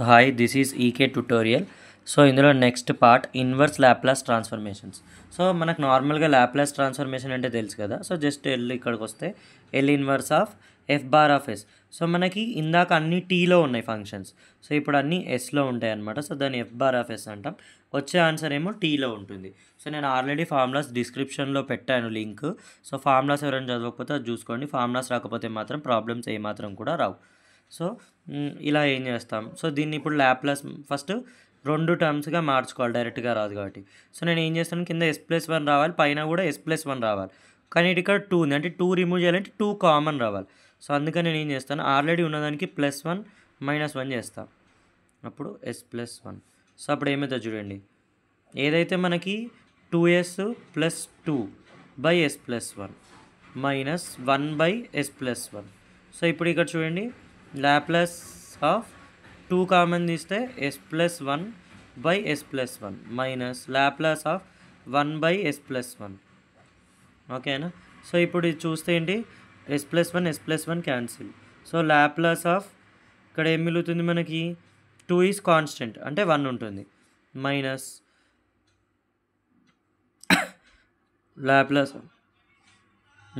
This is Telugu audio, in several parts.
Hi, this is EK tutorial. So ఇందులో next part inverse Laplace transformations. So మనకు నార్మల్గా ల్యాప్లాస్ ట్రాన్స్ఫర్మేషన్ అంటే తెలుసు కదా. సో జస్ట్ ఎల్ ఇక్కడికి వస్తే L inverse of F bar of S. So మనకి ఇందాక అన్ని టీలో ఉన్నాయి ఫంక్షన్స్, సో ఇప్పుడు అన్నీ ఎస్లో ఉంటాయి అన్నమాట. సో దాన్ని ఎఫ్ బార్ ఆఫ్ ఎస్ అంటాం. వచ్చే ఆన్సర్ ఏమో టీలో ఉంటుంది. సో నేను ఆల్రెడీ ఫార్ములాస్ డిస్క్రిప్షన్లో పెట్టాను లింక్. సో ఫార్ములాస్ ఎవరైనా చదవకపోతే అది చూసుకోండి. ఫార్ములాస్ రాకపోతే మాత్రం ప్రాబ్లమ్స్ ఏమాత్రం కూడా రావు. సో ఇలా ఏం చేస్తాం, సో దీన్ని ఇప్పుడు ల్యాప్లాస్ ఫస్ట్ రెండు టర్మ్స్గా మార్చుకోవాలి, డైరెక్ట్గా రాదు కాబట్టి. సో నేను ఏం చేస్తాను, కింద S+1 రావాలి, పైన కూడా S+1 రావాలి. కానీ ఇక్కడ 2 ఉంది, అంటే 2 రిమూవ్ చేయాలంటే 2 కామన్ రావాలి. సో అందుకని నేను ఏం చేస్తాను, ఆల్రెడీ ఉన్నదానికి +1 -1 చేస్తాను, అప్పుడు S+1. సో అప్పుడు ఏమవుతుంది చూడండి, ఏదైతే మనకి 2s + 2/S+1 -1/S+1. సో ఇప్పుడు ఇక్కడ చూడండి, లాప్లాస్ ఆఫ్ 2 కామన్ తీస్తే S+1/S+1 minus Laplace of 1/S+1. ఓకేనా. సో ఇప్పుడు ఇది చూస్తే ఏంటి, S+1 cancel. So Laplace of ఇక్కడ ఏం మిగులుతుంది మనకి, 2 ఈజ్ కాన్స్టెంట్ అంటే 1 ఉంటుంది, మైనస్ లాప్లాస్.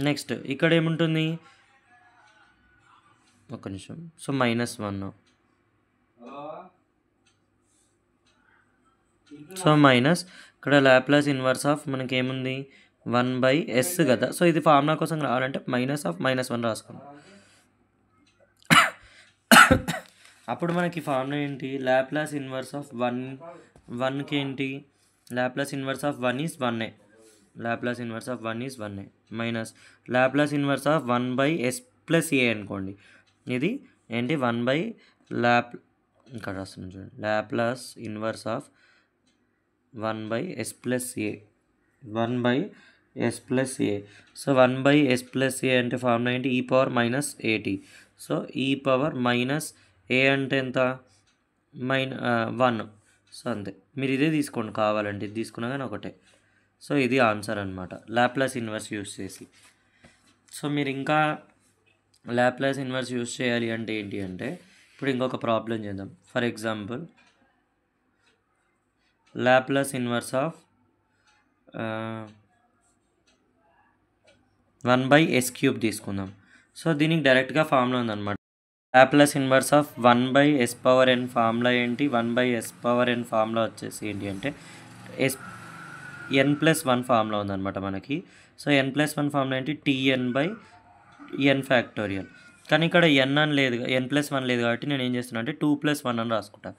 నెక్స్ట్ ఇక్కడ ఏముంటుంది, ఒక నిమిషం. సో -1. సో మైనస్ ఇక్కడ లాప్లాస్ ఇన్వర్స్ ఆఫ్ మనకి ఏముంది 1/s కదా. సో ఇది ఫార్ములా కోసం రావాలంటే -1 రాసుకోండి. అప్పుడు మనకి ఫార్ములా ఏంటి, లాప్లాస్ ఇన్వర్స్ ఆఫ్ 1కి ఏంటి, Laplace inverse of 1 is 1a, Laplace inverse of 1 is 1a minus Laplace inverse of 1/s+a అనుకోండి. ఇది ఏంటి 1 ఇక్కడ రాస్తున్నాను చూడండి, Laplace inverse of 1/s+a, 1/s+a. So 1/s+a అంటే ఫార్ములా ఏంటి, e⁻−at. సో e⁻−a అంటే ఎంత, 1. సో అంతే, మీరు ఇదే తీసుకోండి కావాలంటే, ఇది తీసుకున్నా కానీ ఒకటే. సో ఇది ఆన్సర్ అనమాట, లాప్లాస్ ఇన్వర్స్ యూస్ చేసి. సో మీరు ఇంకా లాప్లాస్ ఇన్వర్స్ యూస్ చేయాలి అంటే ఏంటి అంటే, ఇప్పుడు ఇంకొక ప్రాబ్లం చేద్దాం. For example, Laplace inverse of 1/s³ తీసుకుందాం. సో దీనికి డైరెక్ట్గా ఫార్ములా ఉందన్నమాట. Laplace inverse of 1/s⁻n formula ఏంటి, 1/s⁻n ఫార్ములా వచ్చేసి ఏంటి అంటే n+1 ఫార్ములా ఉందన్నమాట మనకి. సో n+1 ఫార్ములా ఏంటి, tn/n ఫ్యాక్టోరియల్. కానీ ఇక్కడ n అని లేదు, n+1 లేదు కాబట్టి నేను ఏం చేస్తున్నా అంటే 2+1 అని రాసుకుంటా.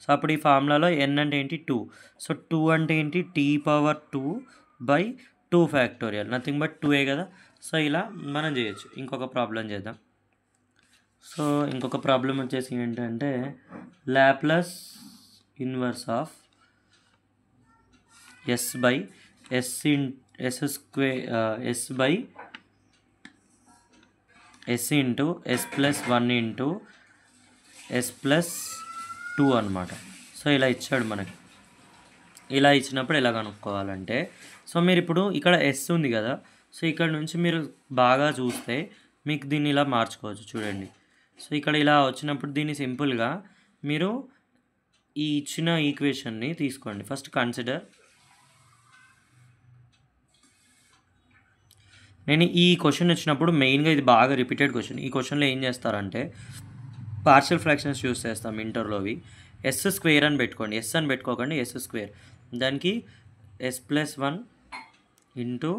సో అప్పుడు ఈ ఫార్ములాలో n అంటే ఏంటి 2. సో 2 అంటే ఏంటి, t⁻2/2 factorial, nothing but 2a కదా. సో ఇలా మనం చేయొచ్చు. ఇంకొక ప్రాబ్లం చేద్దాం. సో ఇంకొక ప్రాబ్లం వచ్చేసి ఏంటంటే, లాప్లాస్ ఇన్వర్స్ ఆఫ్ s/s² అనమాట. సో ఇలా ఇచ్చాడు మనకి. ఇలా ఇచ్చినప్పుడు ఎలా కనుక్కోవాలంటే, సో మీరు ఇప్పుడు ఇక్కడ s ఉంది కదా, సో ఇక్కడ నుంచి మీరు బాగా చూస్తే మీకు దీన్ని ఇలా మార్చుకోవచ్చు చూడండి. సో ఇక్కడ ఇలా వచ్చినప్పుడు దీన్ని సింపుల్గా మీరు ఈ ఇచ్చిన ఈక్వేషన్ని తీసుకోండి. ఫస్ట్ కన్సిడర్, నేను ఈ క్వశ్చన్ వచ్చినప్పుడు మెయిన్గా ఇది బాగా రిపీటెడ్ క్వశ్చన్. ఈ క్వశ్చన్లో ఏం చేస్తారంటే, పార్షియల్ ఫ్రాక్షన్స్ యూస్ చేస్తాం ఇంటర్లోవి. s² అని పెట్టుకోండి, s అని పెట్టుకోకండి, s². దానికి s+1 into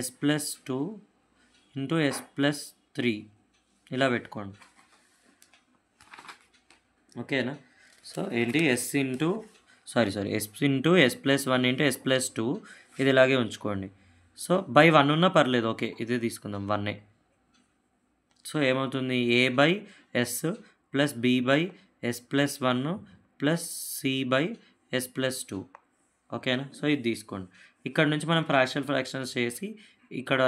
s+2 into s+3 ఇలా పెట్టుకోండి. ఓకేనా. సో ఏంటి s into s+1 into s+2 ఇది ఇలాగే ఉంచుకోండి. సో /1 ఉన్నా పర్లేదు, ఓకే ఇదే తీసుకుందాం 1a. సో ఏమవుతుంది, a/s + b/s+1 + c/s+2. ఓకేనా. సో ఇది తీసుకోండి. ఇక్కడ నుంచి మనం పార్షియల్ ఫ్రాక్షన్స్ చేసి ఇక్కడ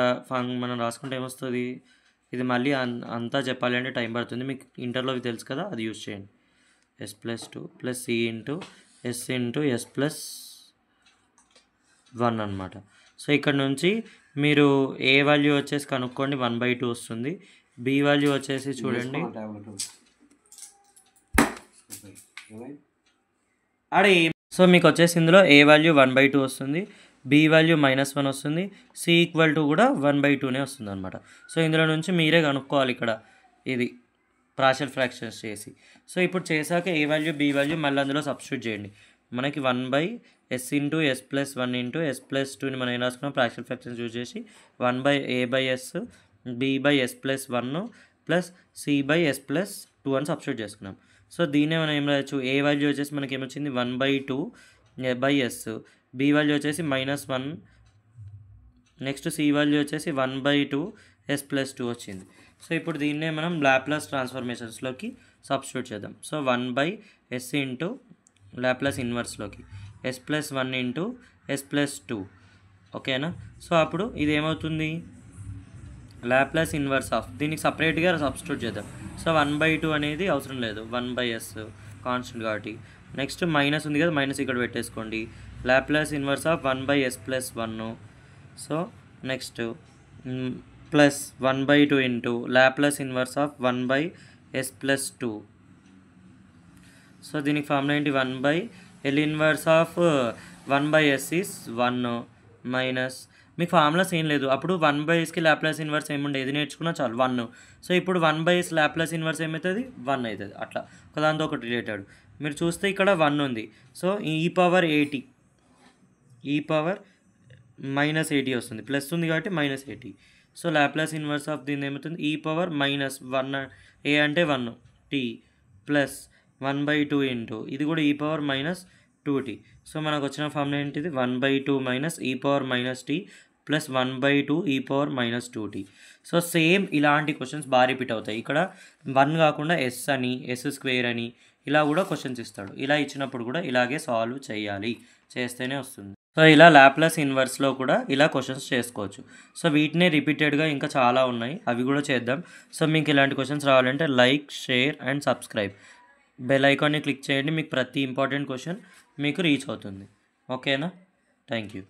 మనం రాసుకుంటే ఏమొస్తుంది, ఇది మళ్ళీ అంతా చెప్పాలి అంటే టైం పడుతుంది. మీకు ఇంటర్లో తెలుసు కదా, అది యూజ్ చేయండి. s+2 + c into s into s+1 అనమాట. సో ఇక్కడ నుంచి మీరు ఏ వాల్యూ వచ్చేసి కనుక్కోండి, 1/2 వస్తుంది. బి వాల్యూ వచ్చేసి చూడండి సో మీకు వచ్చేసి ఇందులో ఏ వాల్యూ 1/2 వస్తుంది, బి వాల్యూ -1 వస్తుంది, సి ఈక్వల్ టు కూడా 1/2నే వస్తుంది అనమాట. సో ఇందులో నుంచి మీరే కనుక్కోవాలి ఇక్కడ ఇది పార్షియల్ ఫ్రాక్షన్స్ చేసి. సో ఇప్పుడు చేశాక ఏ వాల్యూ బి వాల్యూ మళ్ళీ అందులో సబ్స్టిట్యూట్ చేయండి. మనకి 1/s into S plus 1 into S plus 2ని మనం ఏం రాసుకున్నాం, పార్షియల్ ఫ్రాక్షన్స్ యూజ్ చేసి 1/a/s b/s plus 1 plus c/s plus 2 అని సబ్స్టిట్యూట్ చేసుకున్నాం. సో దీన్నే మనం ఏం రాయొచ్చు, ఏ వాల్యూ వచ్చేసి మనకి ఏమొచ్చింది 1/2/s, బి వాల్యూ వచ్చేసి -1, నెక్స్ట్ సి వాల్యూ వచ్చేసి 1/2 s ప్లస్ 2 వచ్చింది. సో ఇప్పుడు దీన్నే మనం లాప్లాస్ ట్రాన్స్ఫర్మేషన్స్లోకి సబ్స్టిట్యూట్ చేద్దాం. సో 1/s ఇంటూ లాప్లాస్ ఇన్వర్స్లోకి s plus 1 into s plus 2, ఓకేనా. సో అప్పుడు ఇది ఏమవుతుంది, లాప్లాస్ ఇన్వర్స్ ఆఫ్, దీనికి సపరేట్గా సబ్స్టిట్యూట్ చేద్దాం. సో 1/2 అనేది అవసరం లేదు, 1/s కాన్స్టెంట్ కాబట్టి. నెక్స్ట్ మైనస్ ఉంది కదా, మైనస్ ఇక్కడ పెట్టేసుకోండి. Laplace inverse of 1/s plus 1. So next plus 1/2 into Laplace inverse of 1/s plus 2. So దీనికి ఫార్ములా ఏంటి, 1/L inverse of 1/s is 1 minus, మీకు ఫార్ములాస్ ఏం లేదు అప్పుడు 1/sకి లాప్లాస్ ఇన్వర్స్ ఏముండే, ఏది నేర్చుకున్నా చాలు 1. సో ఇప్పుడు 1/s లాప్లాస్ ఇన్వర్స్ ఏమవుతుంది, 1 అవుతుంది. అట్లా ఒకదాంతో ఒకటి రిలేటెడ్. మీరు చూస్తే ఇక్కడ 1 ఉంది, సో e⁻80 -80 వస్తుంది, ప్లస్ ఉంది కాబట్టి -80. సో లాప్లాస్ ఇన్వర్స్ ఆఫ్ దీని ఏమవుతుంది, e⁻−1, a అంటే 1 t ప్లస్ 1/2 ఇంటూ ఇది కూడా e⁻−2t. సో మనకు వచ్చిన ఫార్ములా ఏంటిది, 1/2 minus e⁻−t plus 1/2 e⁻−2t. So same ఇలాంటి క్వశ్చన్స్ బాగా రిపీట్ అవుతాయి. ఇక్కడ 1 కాకుండా s అని, s² అని ఇలా కూడా క్వశ్చన్స్ ఇస్తాడు. ఇలా ఇచ్చినప్పుడు కూడా ఇలాగే సాల్వ్ చేయాలి, చేస్తేనే వస్తుంది. సో ఇలా లాప్లాస్ ఇన్వర్స్లో కూడా ఇలా క్వశ్చన్స్ చేసుకోవచ్చు. సో వీటినే రిపీటెడ్గా ఇంకా చాలా ఉన్నాయి, అవి కూడా చేద్దాం. సో మీకు ఇలాంటి క్వశ్చన్స్ రావాలంటే like, share and subscribe, bell ఐకాన్ని క్లిక్ చేయండి. మీకు ప్రతి ఇంపార్టెంట్ క్వశ్చన్ మీకు రీచ్ అవుతుంది. ఓకేనా, థ్యాంక్ యూ.